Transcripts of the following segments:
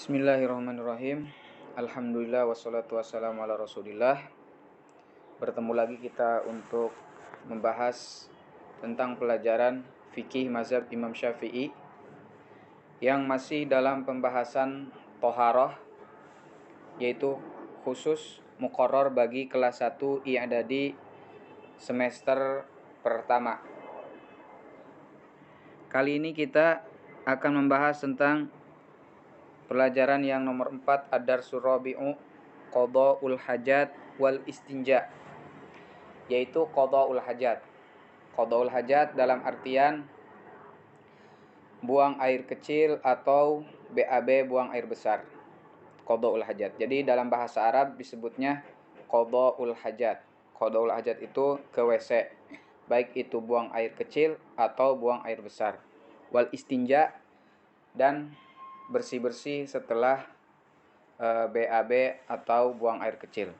Bismillahirrahmanirrahim. Alhamdulillah wassalatu wassalamu ala rasulillah. Bertemu lagi kita untuk membahas tentang pelajaran fikih mazhab Imam Syafi'i yang masih dalam pembahasan toharoh, yaitu khusus muqarrar bagi kelas 1 i'dadi semester pertama. Kali ini kita akan membahas tentang pelajaran yang nomor 4, ad-darsul rabi'u, qada'ul hajat wal istinja, yaitu qada'ul hajat. Qada'ul hajat dalam artian buang air kecil atau BAB buang air besar. Qada'ul hajat. Jadi dalam bahasa Arab disebutnya qada'ul hajat. Qada'ul hajat itu ke WC, baik itu buang air kecil atau buang air besar. Wal istinja, dan bersih-bersih setelah BAB atau buang air kecil.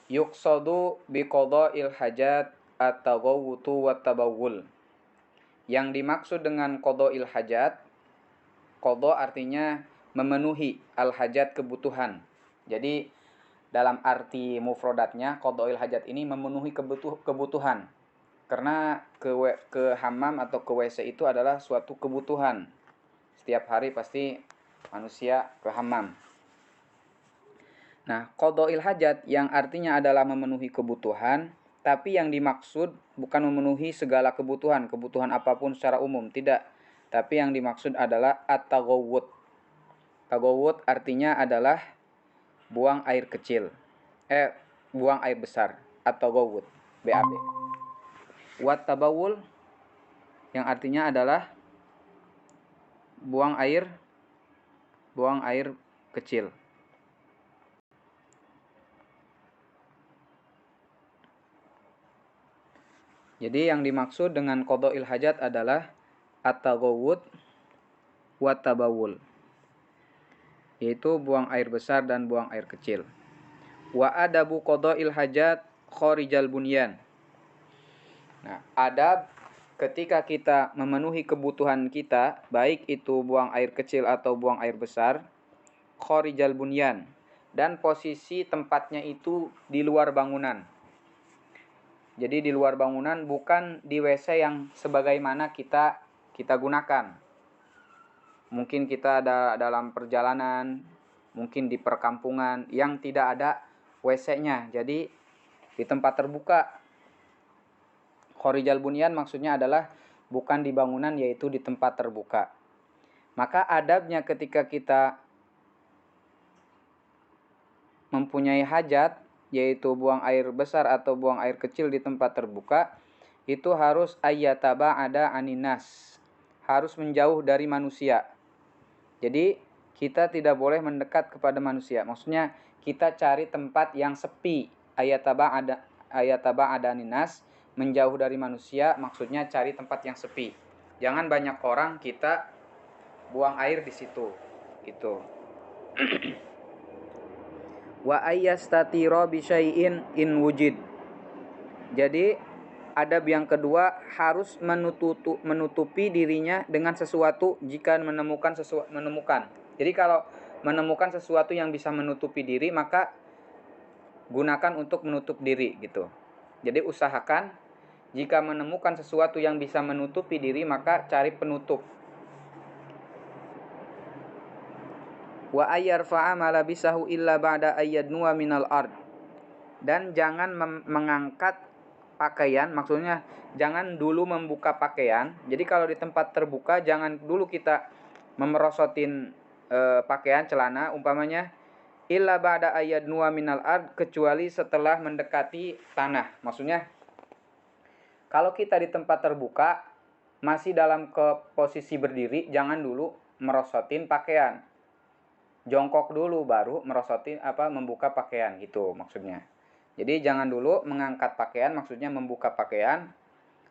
Yuqsadu biqada'il hajat at-taghawwutu wat-tabawwul. Yang dimaksud dengan qada'il hajat, qada artinya memenuhi, al-hajat kebutuhan. Jadi dalam arti mufradatnya qada'il hajat ini memenuhi kebutuhan. Karena ke hammam atau ke WC itu adalah suatu kebutuhan. Setiap hari pasti manusia ke hammam. Nah, qada'il hajat yang artinya adalah memenuhi kebutuhan, tapi yang dimaksud bukan memenuhi segala kebutuhan apapun secara umum, tidak. Tapi yang dimaksud adalah at-taghawwut. Taghawwut artinya adalah buang air kecil. Buang air besar. At-taghawwut, BAB. Wat-tabawul yang artinya adalah buang air kecil. Jadi yang dimaksud dengan qada'il hajat adalah at-taghawwut wa tabawul, yaitu buang air besar dan buang air kecil. Wa adabu qada'il hajat kharijal bunyan. Nah, adab ketika kita memenuhi kebutuhan kita, baik itu buang air kecil atau buang air besar, kharijal bunyan, dan posisi tempatnya itu di luar bangunan. Jadi di luar bangunan, bukan di WC yang sebagaimana kita gunakan. Mungkin kita ada dalam perjalanan, mungkin di perkampungan yang tidak ada WC-nya. Jadi di tempat terbuka. Kharijal bunyan maksudnya adalah bukan di bangunan, yaitu di tempat terbuka. Maka adabnya ketika kita mempunyai hajat, yaitu buang air besar atau buang air kecil di tempat terbuka, itu harus ayyataba'ada aninas, harus menjauh dari manusia. Jadi kita tidak boleh mendekat kepada manusia. Maksudnya kita cari tempat yang sepi. Ayyataba'ada aninas, menjauh dari manusia, maksudnya cari tempat yang sepi. Jangan banyak orang kita buang air di situ. Gitu. Wa ayyastatira bi syai'in in wujid. Jadi adab yang kedua, harus menutupi dirinya dengan sesuatu jika menemukan. Jadi kalau menemukan sesuatu yang bisa menutupi diri, maka gunakan untuk menutup diri gitu. Jadi usahakan jika menemukan sesuatu yang bisa menutupi diri, maka cari penutup. Wa ayyarfa'a ma labisahu illa ba'da ayyadnuwa minal ard. Dan jangan mengangkat pakaian, maksudnya jangan dulu membuka pakaian. Jadi kalau di tempat terbuka, jangan dulu kita memerosotin pakaian, celana umpamanya, illa ba'da ayyadnuwa minal ard, kecuali setelah mendekati tanah. Maksudnya kalau kita di tempat terbuka masih dalam posisi berdiri, jangan dulu merosotin pakaian. Jongkok dulu baru merosotin membuka pakaian gitu maksudnya. Jadi jangan dulu mengangkat pakaian, maksudnya membuka pakaian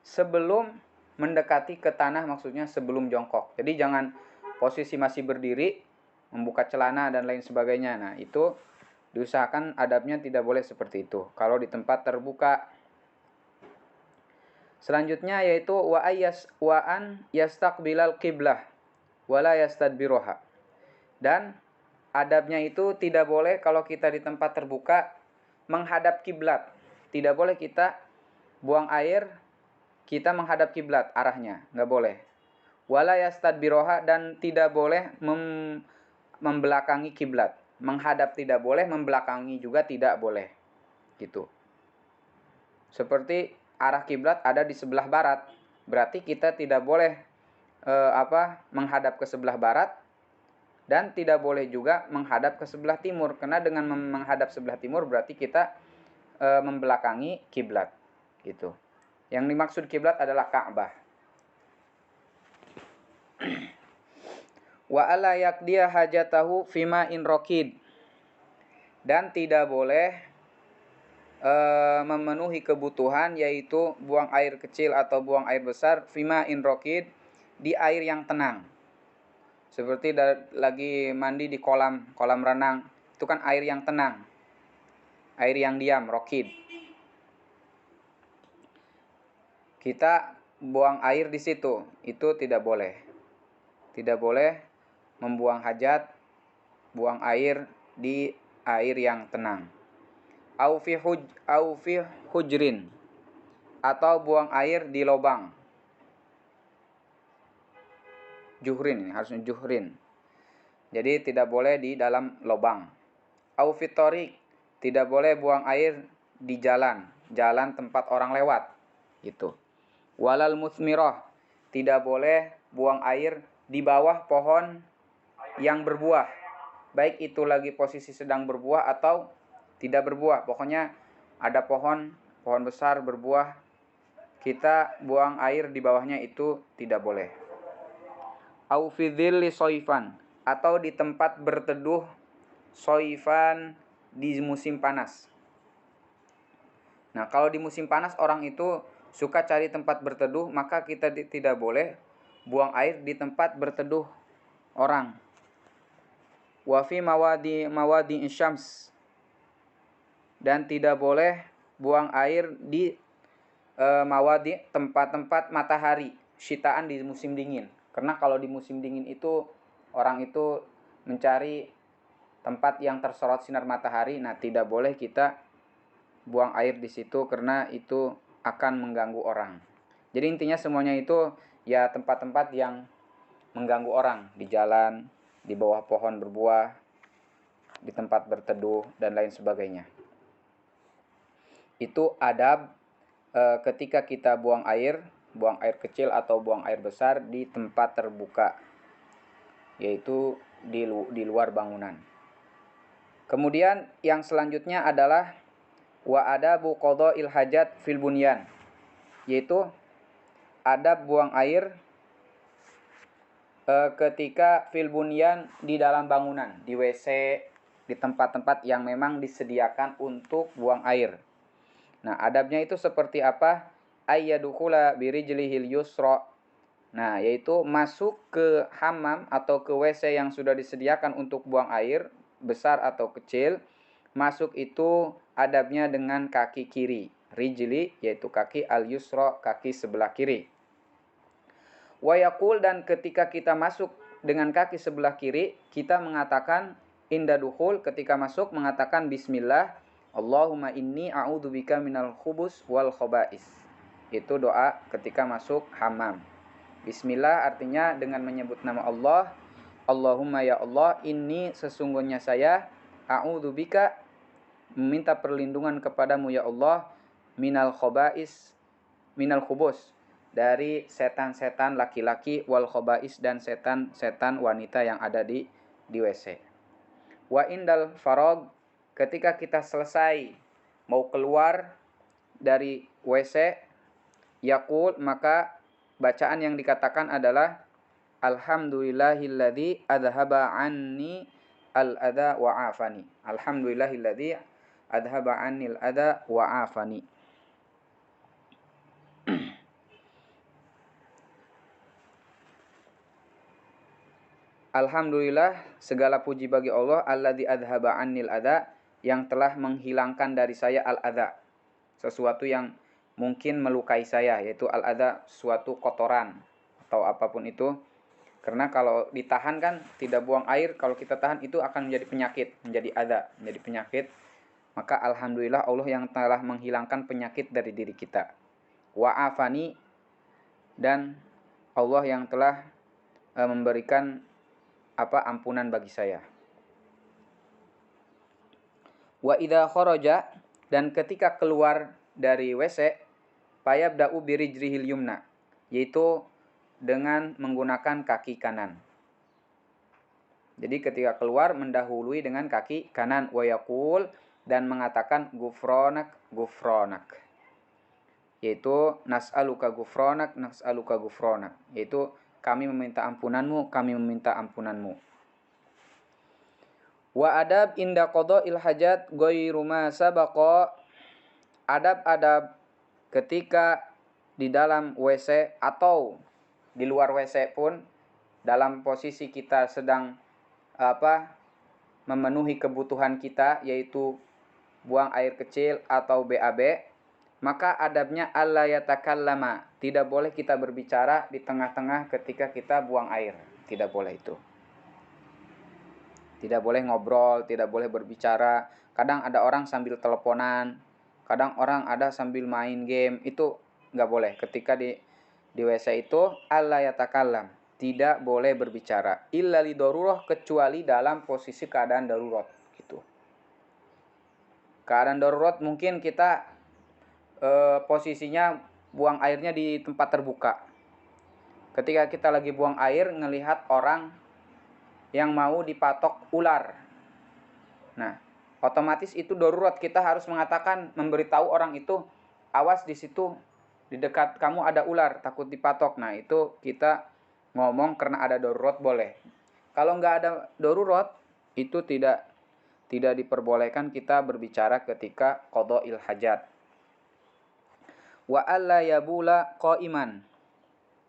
sebelum mendekati ke tanah, maksudnya sebelum jongkok. Jadi jangan posisi masih berdiri membuka celana dan lain sebagainya. Nah, itu diusahakan adabnya tidak boleh seperti itu kalau di tempat terbuka. Selanjutnya yaitu wa an yastaqbilal qiblah wala yastadbiroha. Dan adabnya itu tidak boleh kalau kita di tempat terbuka menghadap kiblat. Tidak boleh kita buang air, kita menghadap kiblat arahnya, nggak boleh. Wala yastadbiroha, dan tidak boleh membelakangi kiblat. Menghadap tidak boleh, membelakangi juga tidak boleh. Gitu. Seperti arah kiblat ada di sebelah barat, berarti kita tidak boleh menghadap ke sebelah barat dan tidak boleh juga menghadap ke sebelah timur, karena dengan menghadap sebelah timur berarti kita membelakangi kiblat. Gitu. Yang dimaksud kiblat adalah Ka'bah. Wa alla yaqdiya hajatahu fima in raqid, dan tidak boleh memenuhi kebutuhan, yaitu buang air kecil atau buang air besar, fima in raqid, di air yang tenang. Seperti lagi mandi di kolam renang, itu kan air yang tenang, air yang diam, raqid. Kita buang air di situ, itu tidak boleh. Tidak boleh membuang hajat, buang air di air yang tenang. Au fi hujrin, atau buang air di lubang. Juhrin, ini harusnya juhrin. Jadi tidak boleh di dalam lubang. Au fi tariq, tidak boleh buang air di jalan tempat orang lewat. Gitu. Walal musmirah, tidak boleh buang air di bawah pohon yang berbuah, baik itu lagi posisi sedang berbuah atau tidak berbuah. Pokoknya ada pohon besar berbuah, kita buang air di bawahnya itu tidak boleh. Au fi dhilli soifan, atau di tempat berteduh soifan, di musim panas. Nah, kalau di musim panas orang itu suka cari tempat berteduh, maka kita tidak boleh buang air di tempat berteduh orang. Wa fi mawadi syams, dan tidak boleh buang air di mawadi, tempat-tempat matahari, syitaan, di musim dingin. Karena kalau di musim dingin itu orang itu mencari tempat yang tersorot sinar matahari. Nah, tidak boleh kita buang air di situ karena itu akan mengganggu orang. Jadi intinya semuanya itu ya tempat-tempat yang mengganggu orang, di jalan, di bawah pohon berbuah, di tempat berteduh, dan lain sebagainya. Itu adab ketika kita buang air kecil atau buang air besar di tempat terbuka, yaitu di luar bangunan. Kemudian yang selanjutnya adalah wa adabu qada'il hajat fil bunyan, yaitu adab buang air ketika fil bunyan, di dalam bangunan, di WC, di tempat-tempat yang memang disediakan untuk buang air. Nah, adabnya itu seperti apa? Ayyadukula birijlihil yusra. Nah, yaitu masuk ke hammam atau ke WC yang sudah disediakan untuk buang air, besar atau kecil. Masuk itu adabnya dengan kaki kiri. Rijli, yaitu kaki, al-yusra, kaki sebelah kiri. Wa yaqul, dan ketika kita masuk dengan kaki sebelah kiri, kita mengatakan inda dukhul, ketika masuk mengatakan bismillah, Allahumma inni a'udzubika minal khubus wal khaba'is. Itu doa ketika masuk hammam. Bismillah artinya dengan menyebut nama Allah. Allahumma, ya Allah, inni, sesungguhnya saya, a'udzubika, meminta perlindungan kepadamu ya Allah, minal khaba'is, minal khubus, dari setan-setan laki-laki, wal khaba'is, dan setan-setan wanita yang ada di WC. Wa indal farag, ketika kita selesai mau keluar dari WC, yaqul, maka bacaan yang dikatakan adalah alhamdulillahilladzi adhaba anni al-adha wa afani. Alhamdulillahilladzi adhaba annil adha wa afani. Alhamdulillah, segala puji bagi Allah, alladzi adhaba annil adha, yang telah menghilangkan dari saya al-adha, sesuatu yang mungkin melukai saya, yaitu al-adha, suatu kotoran atau apapun itu Karena kalau ditahan kan tidak buang air, kalau kita tahan itu akan menjadi penyakit, menjadi adza, menjadi penyakit. Maka alhamdulillah Allah yang telah menghilangkan penyakit dari diri kita. Wa'afani, dan Allah yang telah memberikan ampunan bagi saya. Wa idza kharaja, dan ketika keluar dari WC, fayabda'u birijrihil yumna, yaitu dengan menggunakan kaki kanan. Jadi ketika keluar mendahului dengan kaki kanan, wa yaqul, dan mengatakan gufronak gufronak, yaitu nas'aluka gufronak nas'aluka gufronak, yaitu kami meminta ampunanmu, kami meminta ampunanmu. Wa adab inda qada'il hajat ghairu ma sabaqa, adab-adab ketika di dalam WC atau di luar WC pun, dalam posisi kita sedang memenuhi kebutuhan kita, yaitu buang air kecil atau BAB, maka adabnya alla yatakallama, tidak boleh kita berbicara di tengah-tengah ketika kita buang air, tidak boleh itu. Tidak boleh ngobrol, tidak boleh berbicara. Kadang ada orang sambil teleponan, kadang orang ada sambil main game, itu nggak boleh. Ketika di WC itu alla yatakallam, tidak boleh berbicara. Illa li darurah, kecuali dalam posisi keadaan darurat gitu. Keadaan darurat mungkin kita posisinya buang airnya di tempat terbuka. Ketika kita lagi buang air, ngelihat orang yang mau dipatok ular. Nah, otomatis itu darurat, kita harus mengatakan, memberitahu orang itu, awas di situ di dekat kamu ada ular, takut dipatok. Nah, itu kita ngomong karena ada darurat boleh. Kalau nggak ada darurat, itu tidak diperbolehkan kita berbicara ketika qada'il hajat. Wa alla yabula qa'iman,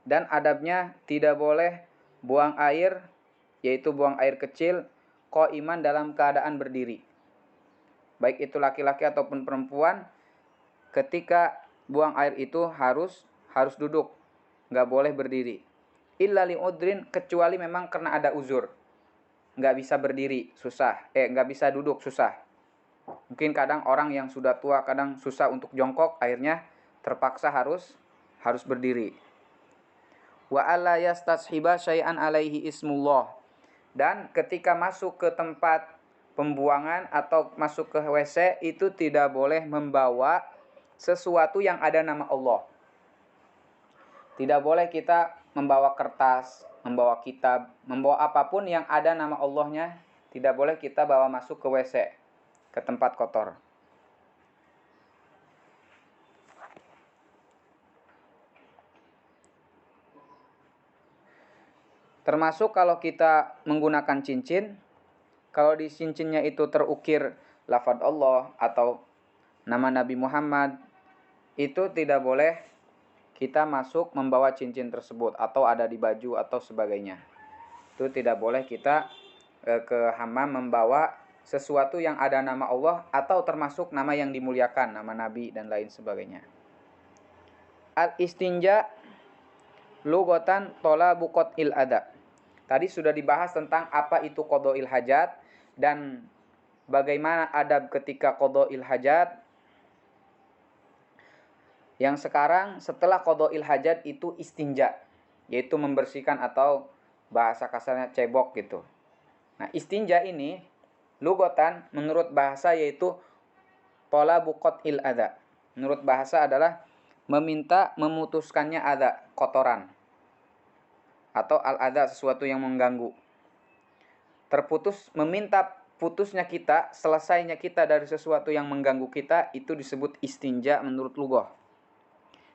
dan adabnya tidak boleh buang air, yaitu buang air kecil, qa'iman, dalam keadaan berdiri. Baik itu laki-laki ataupun perempuan, ketika buang air itu harus duduk, nggak boleh berdiri. Illa li'udrin, kecuali memang karena ada uzur, nggak bisa berdiri, susah, nggak bisa duduk, susah. Mungkin kadang orang yang sudah tua kadang susah untuk jongkok, akhirnya terpaksa harus berdiri. Wa alla yastashiba syai'an alaihi ismullah, dan ketika masuk ke tempat pembuangan atau masuk ke WC itu tidak boleh membawa sesuatu yang ada nama Allah. Tidak boleh kita membawa kertas, membawa kitab, membawa apapun yang ada nama Allahnya, tidak boleh kita bawa masuk ke WC, ke tempat kotor. Termasuk kalau kita menggunakan cincin, kalau di cincinnya itu terukir lafaz Allah atau nama Nabi Muhammad, itu tidak boleh kita masuk membawa cincin tersebut, atau ada di baju atau sebagainya. Itu tidak boleh kita ke hammam membawa sesuatu yang ada nama Allah atau termasuk nama yang dimuliakan, nama Nabi dan lain sebagainya. Al-istinja lughatan talabu qat'il adza. Tadi sudah dibahas tentang apa itu qada'il hajat dan bagaimana adab ketika qada'il hajat. Yang sekarang setelah qada'il hajat itu istinja, yaitu membersihkan atau bahasa kasarnya cebok gitu. Nah, istinja ini lughatan menurut bahasa yaitu talabu qat'il adza. Menurut bahasa adalah meminta memutuskannya adza, kotoran, atau al-adza, sesuatu yang mengganggu. Terputus, meminta putusnya kita, selesainya kita dari sesuatu yang mengganggu kita, itu disebut istinja menurut lughah.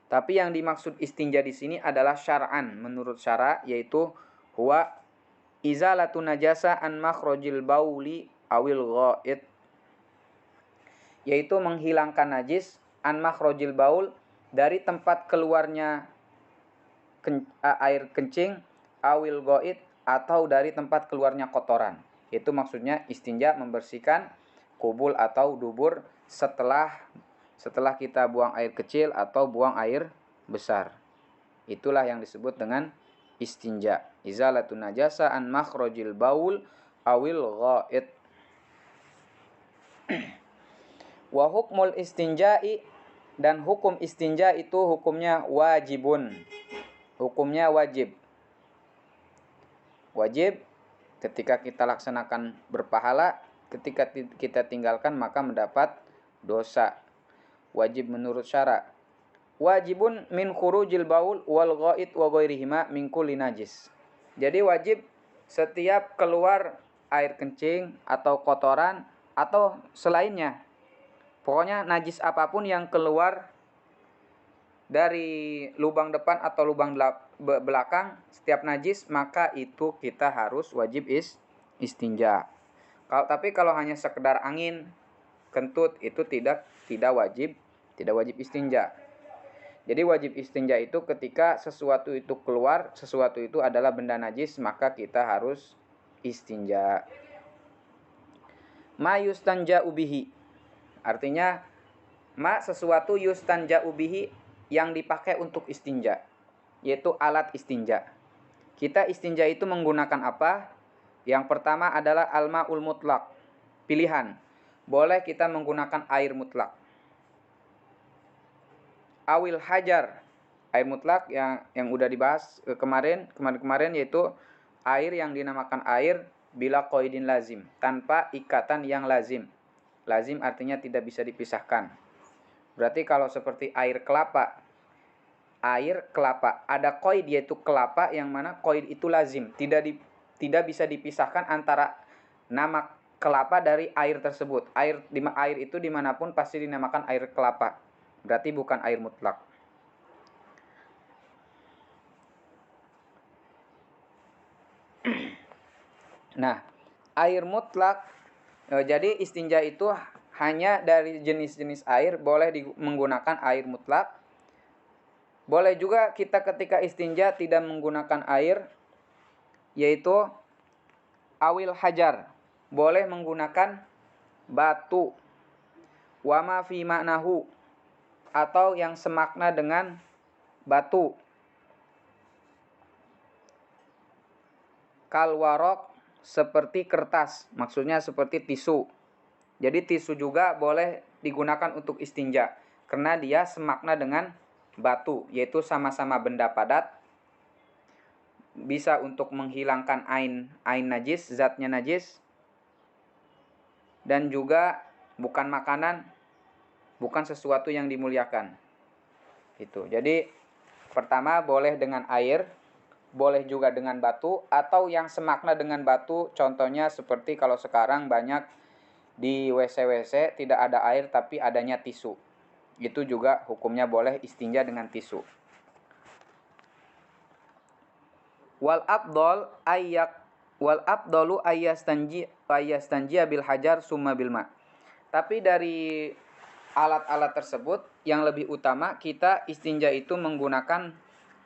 Tapi yang dimaksud istinja di sini adalah syar'an, menurut syara, yaitu huwa izalatu najasa an makhrajil bauli awil ghaid, yaitu menghilangkan najis an makhrajil baul, dari tempat keluarnya air kencing, awil ghaid, atau dari tempat keluarnya kotoran. Itu maksudnya istinja, membersihkan kubul atau dubur setelah kita buang air kecil atau buang air besar. Itulah yang disebut dengan istinja. Izalatun najasa an makhrajil baul awil ghaid. Wa hukmul istinja'i, dan hukum istinja itu hukumnya wajibun. Hukumnya wajib. Wajib ketika kita laksanakan berpahala, ketika kita tinggalkan maka mendapat dosa. Wajib menurut syara. Wajibun min khurujil baul wal ghaid wa ghairihima min kulli najis. Jadi wajib setiap keluar air kencing atau kotoran atau selainnya. Pokoknya najis apapun yang keluar dari lubang depan atau lubang belakang, setiap najis maka itu kita harus wajib istinja. Tapi kalau hanya sekedar angin, kentut itu tidak wajib istinja. Jadi wajib istinja itu ketika sesuatu itu keluar, sesuatu itu adalah benda najis, maka kita harus istinja. Ma yustanja'u bihi. Artinya sesuatu yustanja'u bihi yang dipakai untuk istinja, yaitu alat istinja. Kita istinja itu menggunakan apa? Yang pertama adalah al-ma'ul mutlak. Pilihan. Boleh kita menggunakan air mutlak. Awil hajar. Air mutlak yang udah dibahas kemarin yaitu air yang dinamakan air bila qaidin lazim, tanpa ikatan yang lazim. Lazim artinya tidak bisa dipisahkan. Berarti kalau seperti air kelapa ada qaid yaitu kelapa, yang mana qaid itu lazim, tidak bisa dipisahkan antara nama kelapa dari air tersebut. Air itu dimanapun pasti dinamakan air kelapa. Berarti bukan air mutlak. Nah, air mutlak, jadi istinja itu hanya dari jenis-jenis air, boleh menggunakan air mutlak. Boleh juga kita ketika istinja tidak menggunakan air, yaitu awil hajar, boleh menggunakan batu. Wama fi ma'nahu, atau yang semakna dengan batu. Kalwarok, seperti kertas, maksudnya seperti tisu. Jadi tisu juga boleh digunakan untuk istinja, karena dia semakna dengan batu, yaitu sama-sama benda padat. Bisa untuk menghilangkan ain najis, zatnya najis. Dan juga bukan makanan, bukan sesuatu yang dimuliakan. Itu. Jadi pertama boleh dengan air, boleh juga dengan batu, atau yang semakna dengan batu. Contohnya seperti kalau sekarang banyak di WC tidak ada air tapi adanya tisu. Itu juga hukumnya boleh istinja dengan tisu. Wal afdalu ayyastanji bil hajar summa bil ma. Tapi dari alat-alat tersebut yang lebih utama kita istinja itu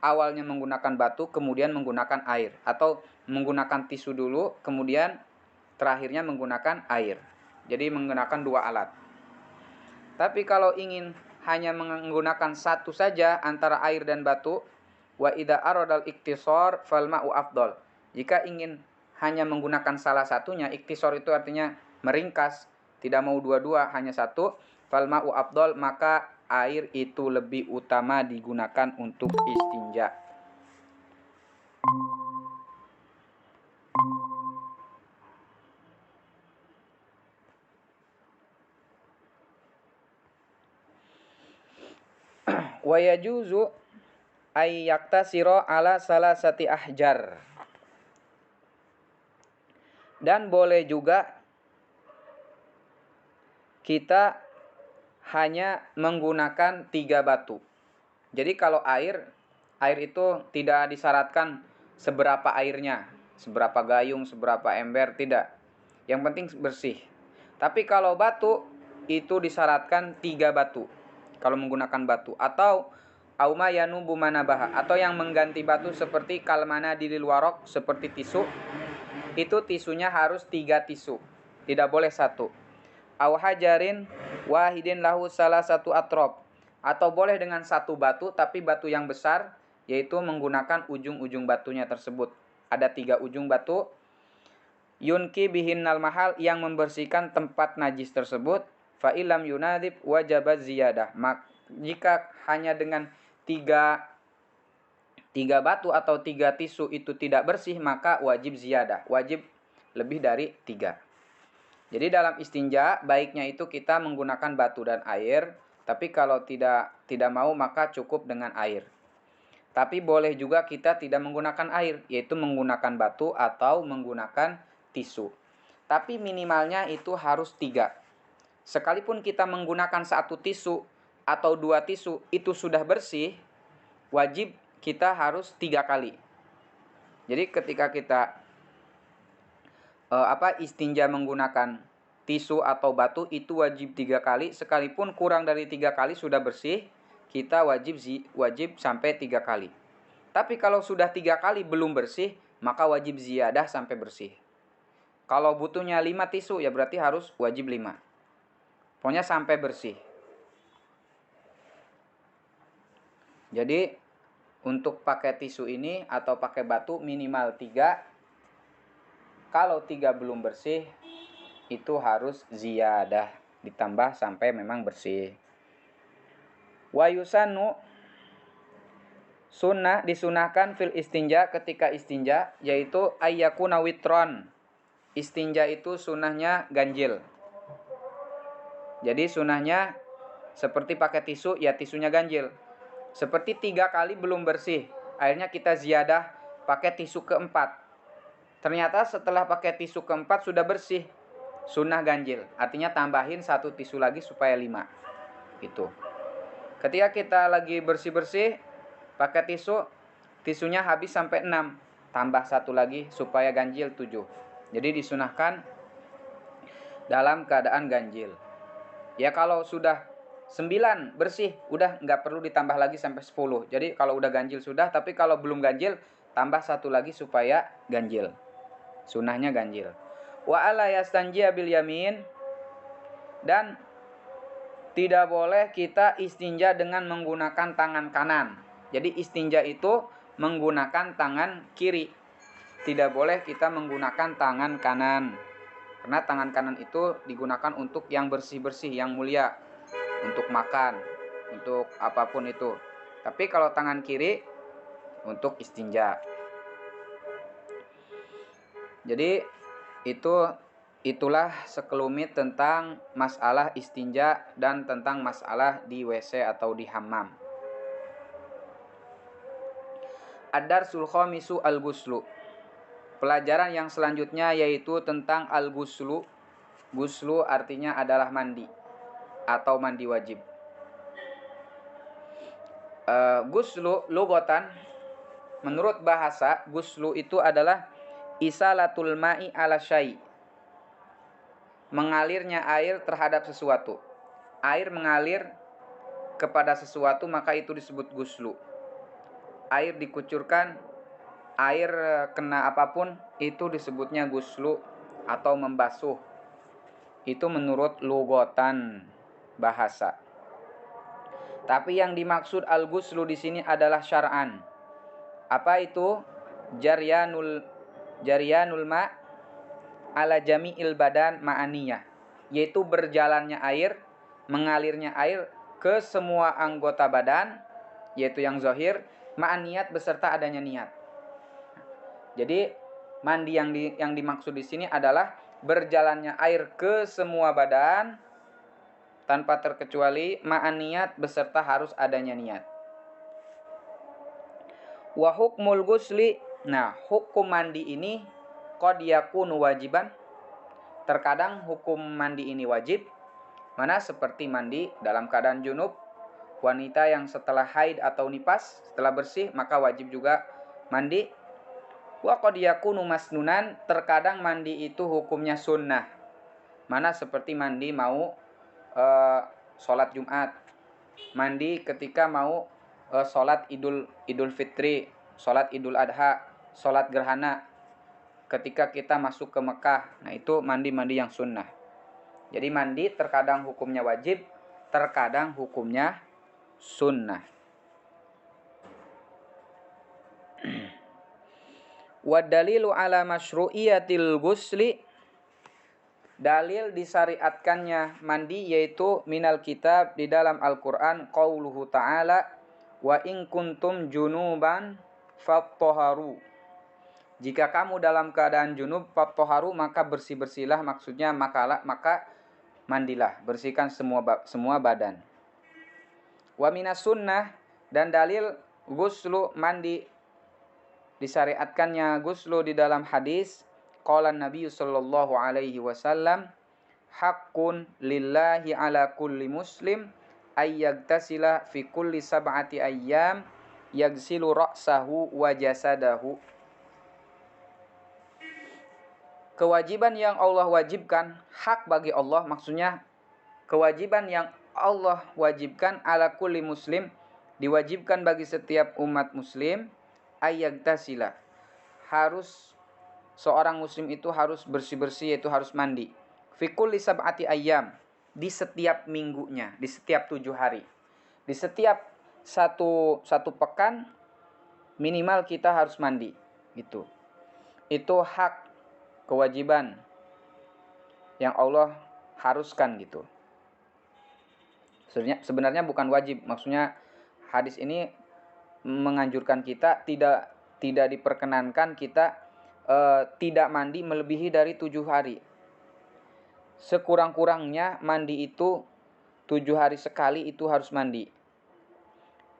awalnya menggunakan batu, kemudian menggunakan air, atau menggunakan tisu dulu, kemudian terakhirnya menggunakan air. Jadi menggunakan dua alat. Tapi kalau ingin hanya menggunakan satu saja antara air dan batu, wa idza aradal iktisar fal ma'u afdal. Jika ingin hanya menggunakan salah satunya, iktisar itu artinya meringkas, tidak mau dua-dua, hanya satu, fal ma'u afdal, maka air itu lebih utama digunakan untuk istinja. Wa yajuzu ay yaktasira ala salasati ahjar. Dan boleh juga kita hanya menggunakan 3 batu. Jadi kalau air itu tidak disyaratkan seberapa airnya, seberapa gayung, seberapa ember, tidak. Yang penting bersih. Tapi kalau batu itu disyaratkan 3 batu. Kalau menggunakan batu, atau auma yanubu manabaha, atau yang mengganti batu seperti kalmana dilil warok, seperti tisu. Itu tisunya harus 3 tisu, tidak boleh 1. Au hajarin wahidin lahu salah satu atrop, atau boleh dengan 1 batu tapi batu yang besar, yaitu menggunakan ujung-ujung batunya tersebut. Ada 3 ujung batu. Yunki bihinnal mahal, yang membersihkan tempat najis tersebut. Fa ilam yunadib wajabat ziyadah. Jika hanya dengan 3 batu atau 3 tisu itu tidak bersih, maka wajib ziyadah, wajib lebih dari 3. Jadi dalam istinja baiknya itu kita menggunakan batu dan air, tapi kalau tidak mau maka cukup dengan air. Tapi boleh juga kita tidak menggunakan air, yaitu menggunakan batu atau menggunakan tisu. Tapi minimalnya itu harus 3. Sekalipun kita menggunakan 1 tisu atau 2 tisu itu sudah bersih, wajib kita harus 3 kali. Jadi ketika kita istinja menggunakan tisu atau batu itu wajib 3 kali. Sekalipun kurang dari 3 kali sudah bersih, kita wajib sampai 3 kali. Tapi kalau sudah 3 kali belum bersih, maka wajib ziyadah sampai bersih. Kalau butuhnya 5 tisu, ya berarti harus wajib 5. Pokoknya sampai bersih. Jadi untuk pakai tisu ini atau pakai batu minimal 3. Kalau 3 belum bersih, itu harus ziyadah, ditambah sampai memang bersih. Wa yusannu, sunnah, disunahkan fil istinja, ketika istinja, yaitu ayyakuna witron. Istinja itu sunnahnya ganjil. Jadi sunnahnya seperti pakai tisu, ya tisunya ganjil. Seperti 3 kali belum bersih, akhirnya kita ziyadah pakai tisu keempat. Ternyata setelah pakai tisu keempat sudah bersih, sunnah ganjil. Artinya tambahin 1 tisu lagi supaya 5. Itu. Ketika kita lagi bersih-bersih pakai tisu, tisunya habis sampai 6, tambah 1 lagi supaya ganjil 7. Jadi disunahkan dalam keadaan ganjil. Ya kalau sudah 9 bersih, udah nggak perlu ditambah lagi sampai 10. Jadi kalau udah ganjil sudah, tapi kalau belum ganjil, tambah 1 lagi supaya ganjil. Sunahnya ganjil. Wa ala yastanjiya bil yamin, dan tidak boleh kita istinja dengan menggunakan tangan kanan. Jadi istinja itu menggunakan tangan kiri. Tidak boleh kita menggunakan tangan kanan. Karena tangan kanan itu digunakan untuk yang bersih-bersih, yang mulia, untuk makan, untuk apapun itu. Tapi kalau tangan kiri untuk istinja. Jadi itulah sekelumit tentang masalah istinja dan tentang masalah di WC atau di hammam. Ad-darsul khamisu al-ghuslu. Pelajaran yang selanjutnya yaitu tentang al-ghuslu. Ghuslu artinya adalah mandi atau mandi wajib. Ghuslu lughatan, menurut bahasa, ghuslu itu adalah isalatul ma'i ala syai', mengalirnya air terhadap sesuatu. Air mengalir kepada sesuatu, maka itu disebut ghuslu. Air dikucurkan, air kena apapun, itu disebutnya ghuslu atau membasuh. Itu menurut lughatan, bahasa. Tapi yang dimaksud al-ghuslu di sini adalah syar'an. Apa itu? Jaryanul ma' ala jami'il badan ma'aniyah, yaitu berjalannya air, mengalirnya air ke semua anggota badan, yaitu yang zahir, ma'aniyat beserta adanya niat. Jadi mandi yang dimaksud di sini adalah berjalannya air ke semua badan tanpa terkecuali, ma'aniyat beserta harus adanya niat. Wa hukmul ghusli, nah hukum mandi ini qad yakunu wajiban, terkadang hukum mandi ini wajib. Mana seperti mandi dalam keadaan junub, wanita yang setelah haid atau nifas, setelah bersih maka wajib juga mandi. Wa qad yakunu masnunan, terkadang mandi itu hukumnya sunnah. Mana seperti mandi mau sholat Jumat, mandi ketika mau sholat Idul Fitri, sholat Idul Adha, sholat gerhana, ketika kita masuk ke Mekah. Nah itu mandi-mandi yang sunnah. Jadi mandi terkadang hukumnya wajib, terkadang hukumnya sunnah. Wa dalilu ala masyru'iyatil ghusli, dalil disyariatkannya mandi yaitu minal kitab di dalam Al-Qur'an qauluhu ta'ala wa in kuntum junuban fattaharu. Jika kamu dalam keadaan junub fattaharu maka bersih-bersihlah, maksudnya maka mandilah, bersihkan semua badan. Wa minas sunnah, dan dalil ghuslu mandi disyariatkannya ghuslu di dalam hadis qala Nabi sallallahu alaihi wasallam haqqun lillahi ala kulli muslim ayyagtasila fi kulli sab'ati ayyam yagsilu ra'sahu wa jasadahu. Kewajiban yang Allah wajibkan, hak bagi Allah, maksudnya kewajiban yang Allah wajibkan ala kulli muslim, diwajibkan bagi setiap umat muslim, ayyagtasila, harus seorang muslim itu harus bersih-bersih, yaitu harus mandi. Fi kulli sab'ati ayyam, di setiap minggunya, di setiap 7 hari. Di setiap satu pekan minimal kita harus mandi. Gitu. Itu hak, kewajiban yang Allah haruskan gitu. Sebenarnya bukan wajib, maksudnya hadis ini menganjurkan kita tidak diperkenankan kita tidak mandi melebihi dari 7 hari. Sekurang-kurangnya mandi itu 7 hari sekali itu harus mandi.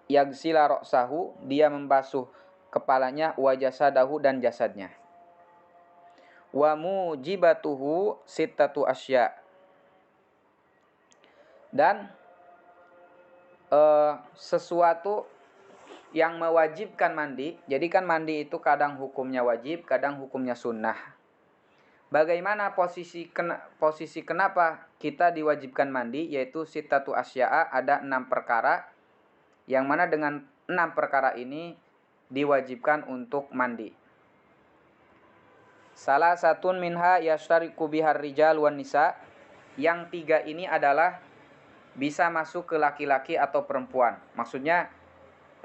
Yagsila ra'sahu, dia membasuh kepalanya, wa jasadahu, dan jasadnya. Wa mujibatuhu sittatu asya, dan sesuatu yang mewajibkan mandi. Jadi kan mandi itu kadang hukumnya wajib, kadang hukumnya sunnah. Bagaimana posisi kenapa kita diwajibkan mandi, yaitu sittatu asya'a, ada 6 perkara, yang mana dengan 6 perkara ini diwajibkan untuk mandi. Salah satun minha yashtariku bihar rijal wan nisa, yang 3 ini adalah bisa masuk ke laki-laki atau perempuan. Maksudnya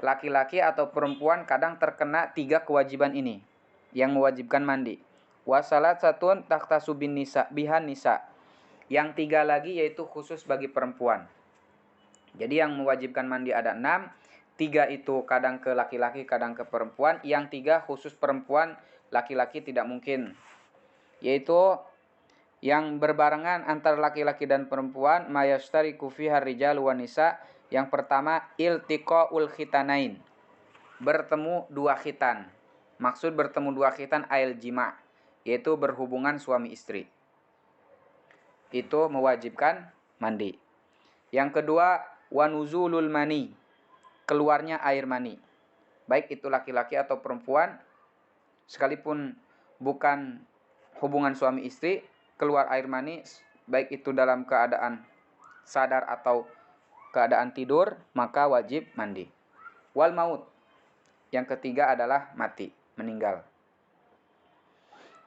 laki-laki atau perempuan kadang terkena 3 kewajiban ini yang mewajibkan mandi. Wasalat satun takhtasu bin nisa bihan nisa, yang 3 lagi yaitu khusus bagi perempuan. Jadi yang mewajibkan mandi ada 6, 3 itu kadang ke laki-laki, kadang ke perempuan. Yang 3 khusus perempuan, laki-laki tidak mungkin. Yaitu yang berbarengan antara laki-laki dan perempuan, mayastariku fiha rijal wan nisa. Yang pertama, iltiqaul khitanain, bertemu 2 khitan. Maksud bertemu 2 khitan ail jima', yaitu berhubungan suami istri. Itu mewajibkan mandi. Yang kedua, wanuzulul mani, keluarnya air mani. Baik itu laki-laki atau perempuan, sekalipun bukan hubungan suami istri, keluar air mani, baik itu dalam keadaan sadar atau keadaan tidur, maka wajib mandi. Wal maut, yang ketiga adalah mati, meninggal.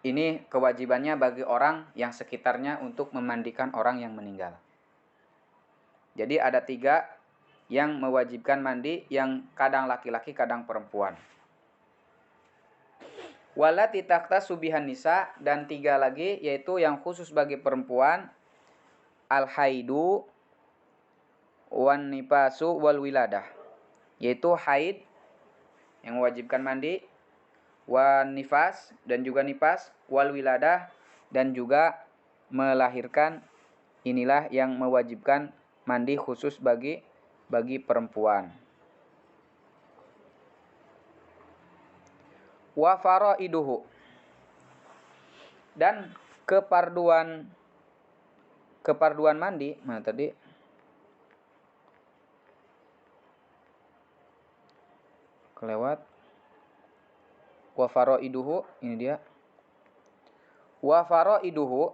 Ini kewajibannya bagi orang yang sekitarnya untuk memandikan orang yang meninggal. Jadi ada 3 yang mewajibkan mandi, yang kadang laki-laki, kadang perempuan. Walati takhtasu bihan nisa, dan 3 lagi yaitu yang khusus bagi perempuan, al-haidu wan nifasu wal wiladah, yaitu haid yang mewajibkan mandi, wan nifas, dan juga nifas, wal wiladah, dan juga melahirkan. Inilah yang mewajibkan mandi khusus bagi perempuan. Wa faraiduhu, dan keparduan mandi, mana tadi? Kelewat. Wa faraiduhu, ini dia. Wa faraiduhu,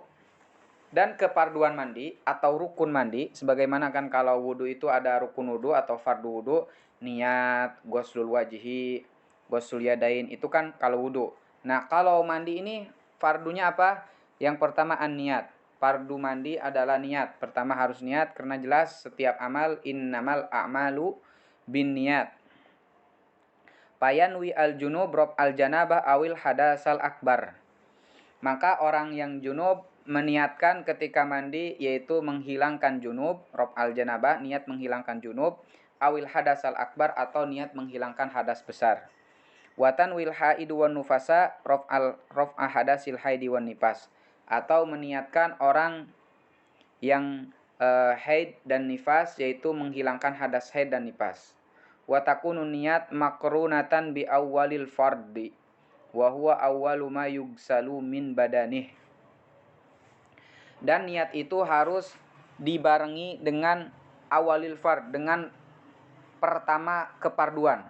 dan keparduan mandi atau rukun mandi, sebagaimana kan kalau wudu itu ada rukun wudu atau fardu wudu, niat, ghuslul wajhi, ghuslul yadain, itu kan kalau wudu. Nah, kalau mandi ini fardunya apa? Yang pertama an-niat. Fardu mandi adalah niat. Pertama harus niat, karena jelas setiap amal innamal a'malu bin niat. Fayanwi al-junub rob al-janabah awil hadasal akbar. Maka orang yang junub meniatkan ketika mandi yaitu menghilangkan junub, rob al-janabah, niat menghilangkan junub, awil hadasal akbar atau niat menghilangkan hadas besar. Watan wil haidu wan nufasa rob hadasil haidi wan nifas, atau meniatkan orang yang haid dan nifas yaitu menghilangkan hadas haid dan nifas. Wa takunu niat makrunatan bi awwalil fardi wa huwa awwalu ma yugsalu min badanih. Dan niat itu harus dibarengi dengan awalil fard, dengan pertama keparduan.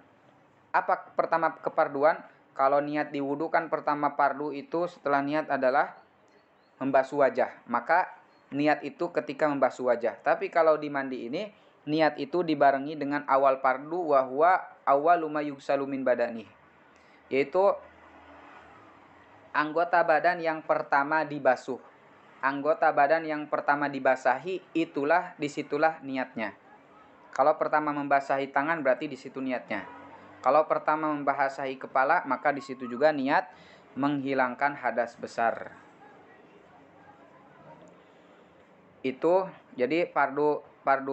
Apa pertama keparduan? Kalau niat di wudu kan pertama fardu itu setelah niat adalah membasuh wajah. Maka niat itu ketika membasuh wajah. Tapi kalau di mandi ini niat itu dibarengi dengan awal fardu wa huwa awwalu ma yugsalu min badani. Yaitu anggota badan yang pertama dibasuh. Anggota badan yang pertama dibasahi, disitulah niatnya. Kalau pertama membasahi tangan berarti di situ niatnya. Kalau pertama membasahi kepala maka di situ juga niat menghilangkan hadas besar. Itu jadi fardu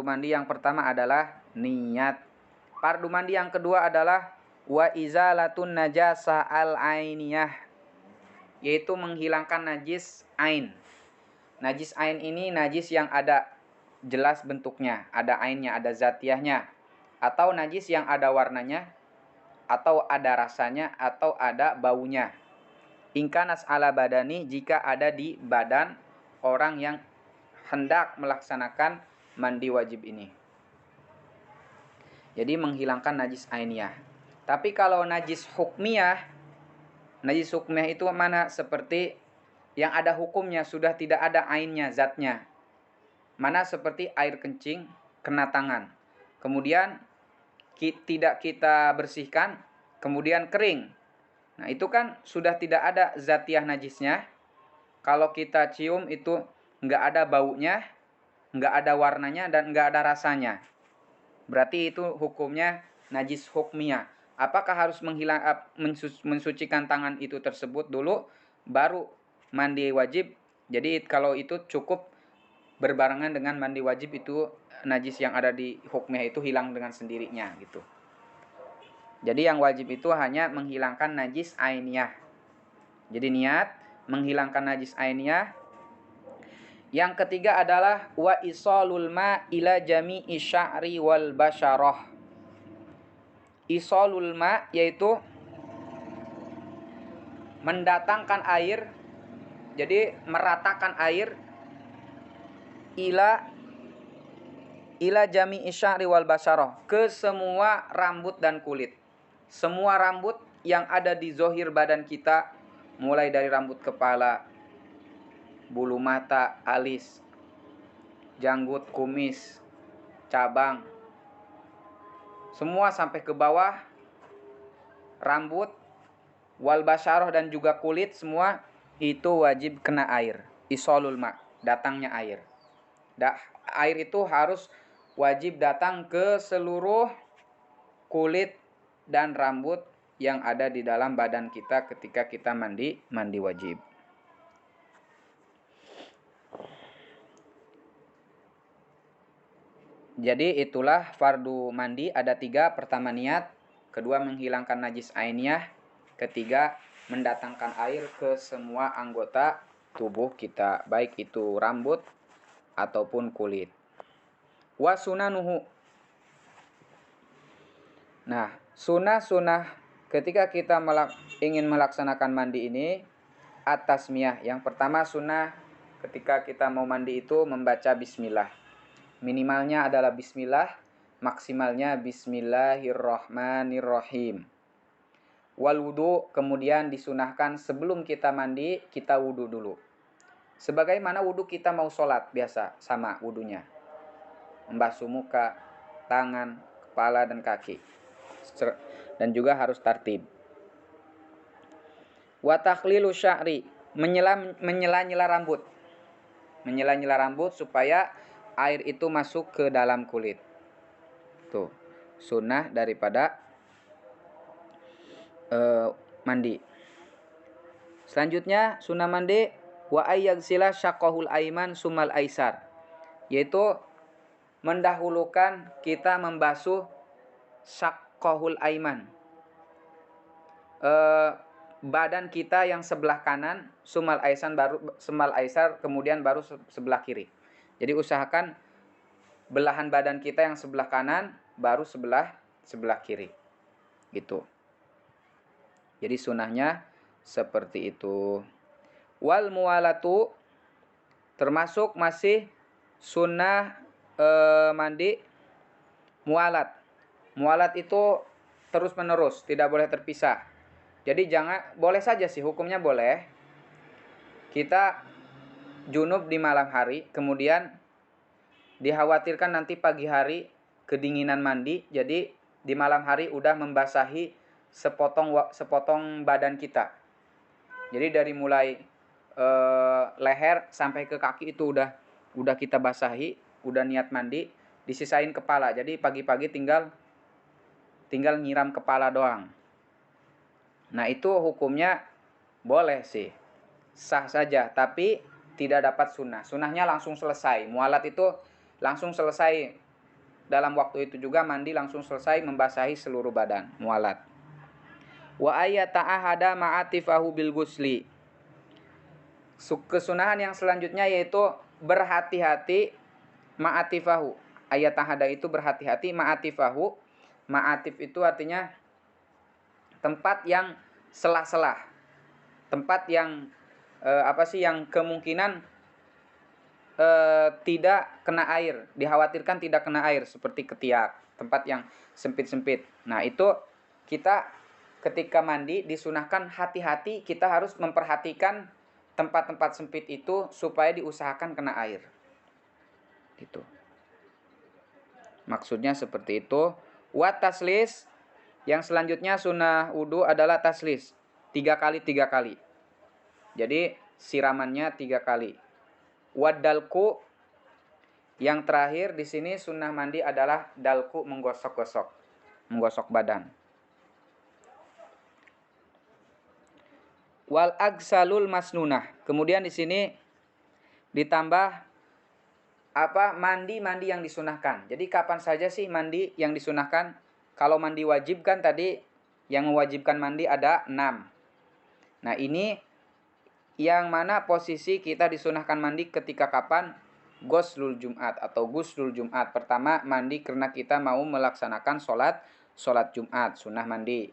mandi yang pertama adalah niat. Fardu mandi yang kedua adalah wa izalatun najasa al-ainiyah, yaitu menghilangkan najis ain. Najis ain ini najis yang ada jelas bentuknya, ada ainnya, ada zatiyahnya, atau najis yang ada warnanya, atau ada rasanya, atau ada baunya. Ingkanas ala badani, jika ada di badan orang yang hendak melaksanakan mandi wajib ini. Jadi menghilangkan najis ainiyah. Tapi kalau najis hukmiyah itu mana? Seperti yang ada hukumnya, sudah tidak ada ainnya, zatnya. Mana seperti air kencing kena tangan, kemudian tidak kita bersihkan, kemudian kering. Nah itu kan sudah tidak ada zatiyah najisnya. Kalau kita cium itu nggak ada baunya, nggak ada warnanya, dan nggak ada rasanya. Berarti itu hukumnya najis hukmiyah. Apakah harus mensucikan tangan itu tersebut dulu, baru mandi wajib? Jadi kalau itu cukup berbarengan dengan mandi wajib, itu najis yang ada di hukmiyah itu hilang dengan sendirinya gitu. Jadi yang wajib itu hanya menghilangkan najis ainiyah. Jadi niat menghilangkan najis ainiyah. Yang ketiga adalah wa isalul ma ila jami'i sya'ri wal basyarah. Isalul ma yaitu mendatangkan air, jadi meratakan air ila jami'i sya'ri wal basyarah, ke semua rambut dan kulit. Semua rambut yang ada di zohir badan kita, mulai dari rambut kepala, bulu mata, alis, janggut, kumis, cabang, semua sampai ke bawah rambut, wal basyarah dan juga kulit, semua itu wajib kena air. Isolul ma, datangnya air. Air itu harus wajib datang ke seluruh kulit dan rambut yang ada di dalam badan kita ketika kita mandi wajib. Jadi itulah fardu mandi, ada 3. Pertama niat, kedua menghilangkan najis ainiyah, ketiga mendatangkan air ke semua anggota tubuh kita, baik itu rambut ataupun kulit. Wa sunanuhu. Nah, sunah ketika kita ingin melaksanakan mandi ini, at-tasmiyah. Yang pertama sunnah ketika kita mau mandi itu membaca bismillah. Minimalnya adalah bismillah, maksimalnya bismillahirrahmanirrahim. Wal wudu, kemudian disunahkan sebelum kita mandi, kita wudu dulu. Sebagaimana wudu kita mau sholat biasa, sama wudunya. Membasuh muka, tangan, kepala, dan kaki. Dan juga harus tartib. Wa takhlilu sya'ri, menyela-nyela rambut. Menyela-nyela rambut supaya air itu masuk ke dalam kulit. Tuh, sunnah daripada mandi. Selanjutnya sunnah mandi wa ayyagsila syaqqahul aiman sumal aisar, yaitu mendahulukan kita membasuh syaqqahul aiman, badan kita yang sebelah kanan, sumal aisar kemudian baru sebelah kiri. Jadi usahakan belahan badan kita yang sebelah kanan baru sebelah kiri. Gitu. Jadi sunnahnya seperti itu. Wal muwalatu termasuk masih sunnah mandi mualat. Mualat itu terus menerus, tidak boleh terpisah. Jadi boleh saja sih, hukumnya boleh. Kita junub di malam hari, kemudian dikhawatirkan nanti pagi hari kedinginan mandi, jadi di malam hari udah membasahi sepotong badan kita. Jadi dari mulai leher sampai ke kaki itu udah kita basahi, udah niat mandi, disisain kepala. Jadi pagi-pagi tinggal nyiram kepala doang. Nah, itu hukumnya boleh sih, sah saja, tapi tidak dapat sunnah. Sunnahnya langsung selesai. Mualat itu langsung selesai. Dalam waktu itu juga mandi langsung selesai membasahi seluruh badan. Mualat. Wa ayata'ahada ma'atifahu bil gusli. Kesunahan yang selanjutnya yaitu berhati-hati ma'atifahu. Ayata'ahada itu berhati-hati, ma'atifahu. Ma'atif itu artinya tempat yang selah-selah. Tempat yang yang kemungkinan tidak kena air, dikhawatirkan tidak kena air, seperti ketiak, tempat yang sempit-sempit. Nah, itu kita ketika mandi disunahkan hati-hati, kita harus memperhatikan tempat-tempat sempit itu supaya diusahakan kena air. Gitu. Maksudnya seperti itu. Wa taslis, yang selanjutnya sunnah wudu adalah taslis. 3 kali. Jadi siramannya 3 kali. Wadalku, yang terakhir di sini sunnah mandi adalah dalku, menggosok badan. Wal agsalul masnunah. Kemudian di sini ditambah mandi yang disunahkan. Jadi kapan saja sih mandi yang disunahkan? Kalau mandi wajib kan tadi yang mewajibkan mandi ada 6. Nah, ini yang mana posisi kita disunahkan mandi ketika kapan? Ghuslul Jumat atau guslul Jumat. Pertama, mandi karena kita mau melaksanakan sholat Jumat, sunnah mandi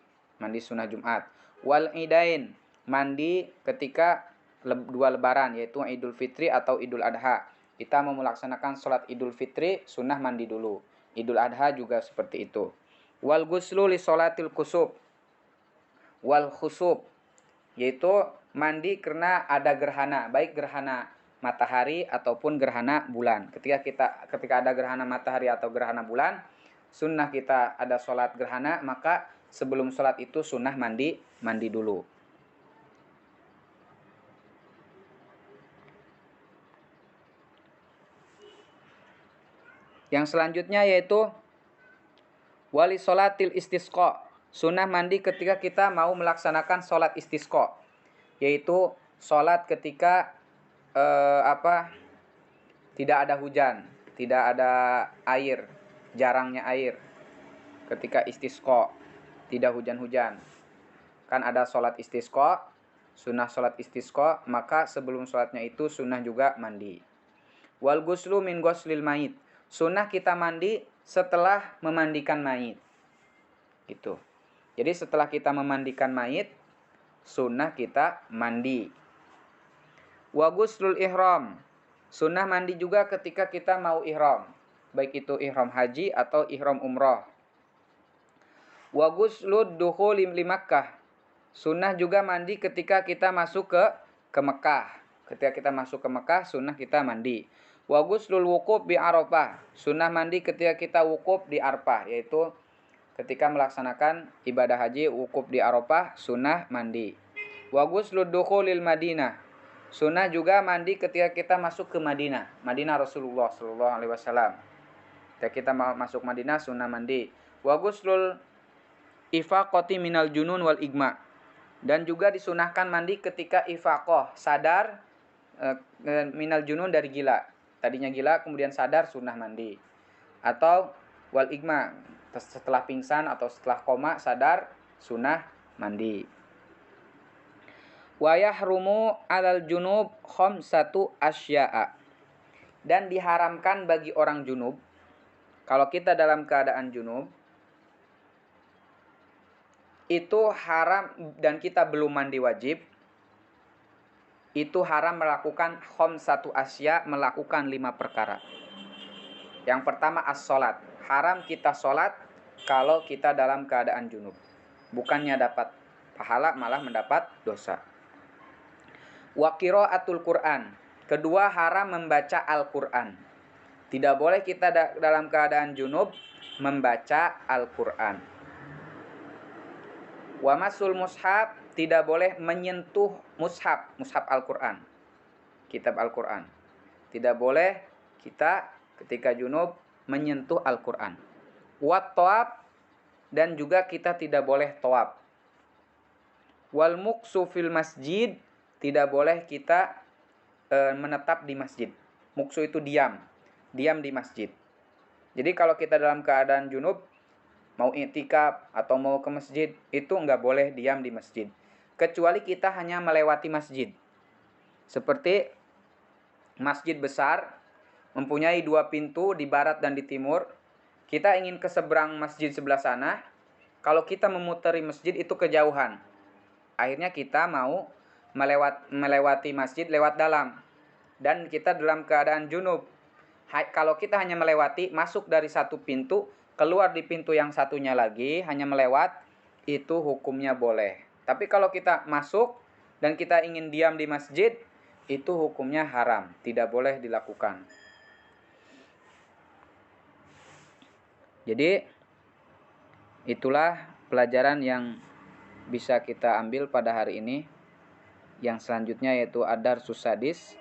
sunnah Jumat. Wal idain, mandi ketika 2 lebaran, yaitu Idul Fitri atau Idul Adha. Kita mau melaksanakan sholat Idul Fitri, sunnah mandi dulu. Idul Adha juga seperti itu. Wal guslu li sholatil kusub wal khusub, yaitu mandi karena ada gerhana, baik gerhana matahari ataupun gerhana bulan. Ketika ada gerhana matahari atau gerhana bulan, sunnah kita ada sholat gerhana, maka sebelum sholat itu sunnah mandi dulu. Yang selanjutnya yaitu wali sholatil istisqa, sunnah mandi ketika kita mau melaksanakan sholat istisqa, yaitu sholat ketika tidak ada hujan, tidak ada air, jarangnya air. Ketika istisqa, tidak hujan-hujan, kan ada sholat istisqa, sunnah sholat istisqa, maka sebelum sholatnya itu sunnah juga mandi. Wal guslu min ghuslil mayit, sunnah kita mandi setelah memandikan mayit. Gitu. Jadi setelah kita memandikan mayit, sunnah kita mandi. Wa ghuslul ihram, sunnah mandi juga ketika kita mau ihram, baik itu ihram haji atau ihram umrah. Wa ghuslud dukhuli li Makkah, sunnah juga mandi ketika kita masuk ke Mekah. Ketika kita masuk ke Mekah, sunnah kita mandi. Wa ghuslul wuquf bi Arafah, sunnah mandi ketika kita wukuf di Arafah, yaitu ketika melaksanakan ibadah haji wukuf di Arafah, sunnah mandi. Wa ghuslud dukhulil Madinah, sunnah juga mandi ketika kita masuk ke Madinah Rasulullah sallallahu alaihi wasallam. Ketika kita masuk Madinah, sunnah mandi. Wa ghuslul ifaqati minal junun wal igma. Dan juga disunahkan mandi ketika ifaqah, sadar minal junun dari gila. Tadinya gila kemudian sadar, sunnah mandi. Atau wal igma, setelah pingsan atau setelah koma sadar, sunnah mandi. Wa yahrumu 'alal junub khamsatu asya'a. Dan diharamkan bagi orang junub, kalau kita dalam keadaan junub itu haram dan kita belum mandi wajib, itu haram melakukan khamsatu asya, melakukan 5 perkara. Yang pertama as-sholat. Haram kita sholat kalau kita dalam keadaan junub. Bukannya dapat pahala, malah mendapat dosa. Wa qiraatul Qur'an. Kedua, haram membaca Al-Qur'an. Tidak boleh kita dalam keadaan junub membaca Al-Qur'an. Wa masul mushaf, tidak boleh menyentuh mushaf Al-Qur'an. Kitab Al-Qur'an. Tidak boleh kita ketika junub menyentuh Al-Qur'an. Wa thawab, dan juga kita tidak boleh thawab. Wal muksu fil masjid, tidak boleh kita menetap di masjid. Muksu itu diam di masjid. Jadi kalau kita dalam keadaan junub, mau i'tikaf atau mau ke masjid, itu enggak boleh diam di masjid. Kecuali kita hanya melewati masjid. Seperti masjid besar, mempunyai 2 pintu di barat dan di timur. Kita ingin ke seberang masjid sebelah sana. Kalau kita memutari masjid itu kejauhan. Akhirnya kita mau melewati masjid lewat dalam. Dan kita dalam keadaan junub. Kalau kita hanya melewati, masuk dari satu pintu, keluar di pintu yang satunya lagi, hanya melewat, itu hukumnya boleh. Tapi kalau kita masuk dan kita ingin diam di masjid, itu hukumnya haram, tidak boleh dilakukan. Jadi itulah pelajaran yang bisa kita ambil pada hari ini. Yang selanjutnya yaitu ad-darsus sadis.